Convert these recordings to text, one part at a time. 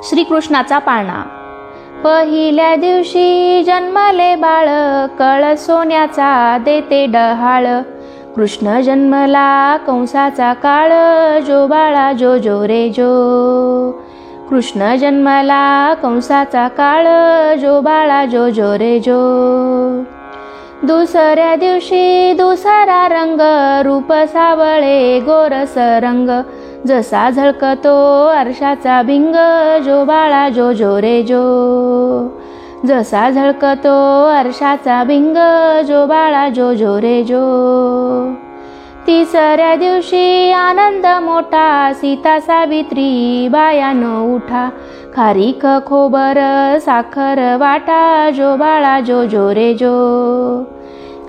श्रीकृष्णाचा पाळणा. पहिल्या दिवशी जन्मले बाळ, कळ सोन्याचा देते डहाळ. कृष्ण जन्मला कंसाचा काळ, जो बाळा जो जो रे जो. कृष्ण जन्मला कंसाचा काळ, जो बाळा जो जो रे जो. दुसऱ्या दिवशी दुसरा रंग, रूप सावळे गोरस रंग. जसा झळकतो आरशाचा भिंग, जो बाळा जो जो रे जो. जसा झळकतो आरशाचा भिंग, जो बाळा जो जो रे जो. तिसऱ्या दिवशी आनंद मोठा, सीता सावित्री बायानो उठा. खारीक खोबर साखर वाटा, जो बाळा जो जो रे जो.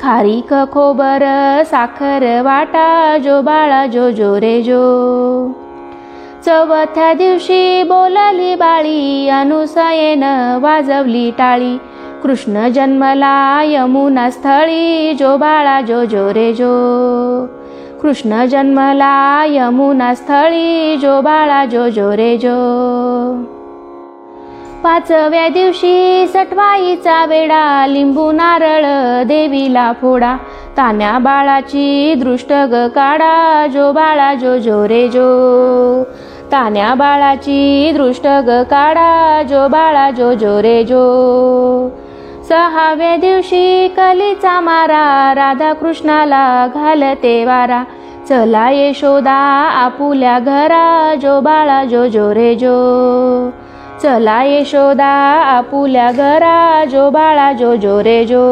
खारीक खोबर साखर वाटा, जो बाळा जो जो रे जो. चौथ्या दिवशी बोलली बाळी, अनुसयेन वाजवली टाळी. कृष्ण जन्मला यमुना स्थळी, जो बाळा जो जो रे जो. कृष्ण जन्मला यमुना स्थळी, जो बाळा जो जो रे जो. पाचव्या दिवशी सटवाईचा वेडा, लिंबू नारळ देवीला फोडा. तान्या बाळाची दृष्ट ग काढा, जो बाळा जो जो रे जो. तान्या बाळाची दृष्ट ग काढा, जो बाळा जो जो रे जो. सहाव्या दिवशी कलीचा मारा, राधा कृष्णाला घालते वारा. चला यशोदा आपुल्या घरा, जो बाळा जो जो रे जो. चला यशोदा आपुल्या घरा, जो बाळा जो जो रे जो.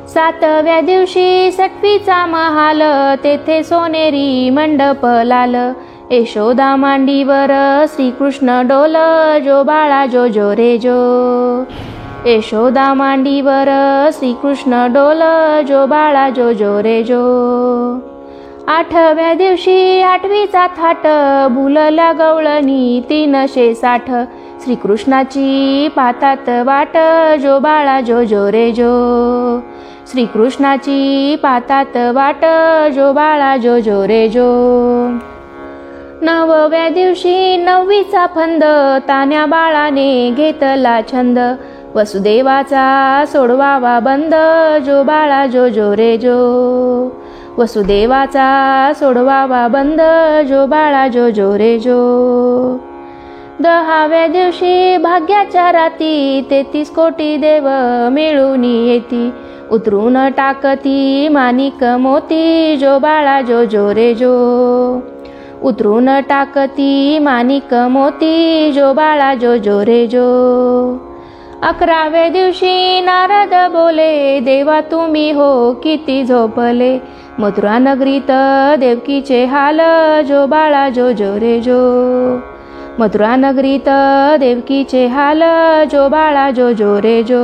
सातव्या दिवशी सटवीचा महाल, तेथे सोनेरी मंडप लाल. यशोदा मांडीवर श्रीकृष्ण डोल, जो बाळा जो जो रे जो. यशोदा मांडीवर श्रीकृष्ण डोल, जो बाळा जो जो रे जो. आठव्या दिवशी आठवीचा थाट, भुलल्या गवळणी 360. श्रीकृष्णाची पातात वाट, जो बाळा जो जो रे जो. श्रीकृष्णाची पातात वाट, जो बाळा जो जो रे जो. नवव्या दिवशी नववीचा फंद, तान्या बाळाने घेतला छंद. वसुदेवाचा सोडवावा बंद, जो बाळा जो जो रे जो. वसुदेवाचा सोडवावा बंद, जो बाळा जो जो रे जो. दहाव्या दिवशी भाग्याच्या राती, 33 कोटी देव मिळून येती. उतरून टाकती माणिक मोती, जो बाळा जो जो रे जो. उतरून टाकती माणिक मोती, जो बाळा जो जो रे जो. 11व्या दिवशी नारद बोले, देवा तुम्ही हो किती झोपले. मथुरा नगरीत देवकीचे हाल, जो बाळा जो जो रे जो. मथुरा नगरीत देवकीचे हाल, जो बाळा जो जो रे जो.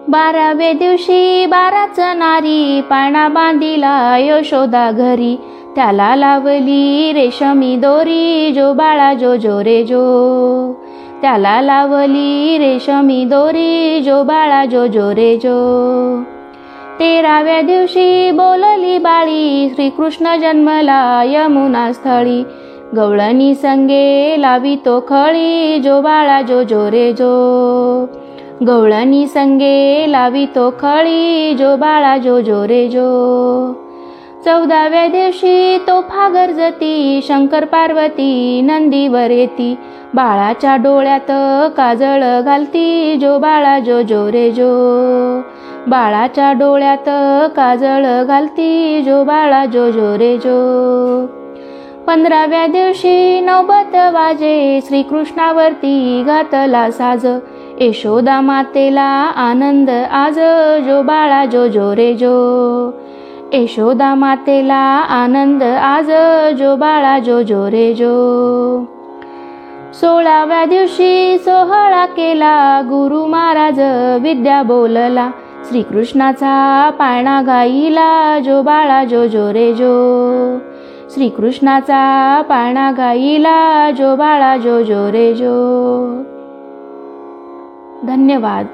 12व्या दिवशी 12च नारी, पाळणा बांधिला यशोदा घरी. त्याला लावली रेशमी दोरी, जो बाळा जो जो रे जो. त्याला लावली रेशमी दोरी, जो बाळा जो जो रे जो. 13व्या दिवशी बोलली बाळी, श्रीकृष्ण जन्मला यमुना स्थळी. गवळणी संगे लावी तो खळी, जो बाळा जो जो रे जो. गवळणी संगे लावी तो खळी, जो बाळा जो जो रे जो. 14व्या दिवशी तोफा गरजती, शंकर पार्वती नंदीवर येती. बाळाच्या डोळ्यात काजळ घालती, जो बाळा जो जो रे जो. बाळाच्या डोळ्यात काजळ घालती, जो बाळा जो जो रे जो. 15व्या दिवशी नौबत वाजे, श्रीकृष्णावरती घातला साज. यशोदा मातेला आनंद आज, जो बाळा जो जो रे जो. यशोदा मातेला आनंद आज, जो बाळा जो जो रे जो. 16व्या दिवशी सोहळा केला, गुरु महाराज विद्या बोलला. श्रीकृष्णाचा पाळणा गाईला, जो बाळा जो जो रे जो. श्रीकृष्णाचा पाळणा गाईला, जो बाळा जो जो रे जो. धन्यवाद.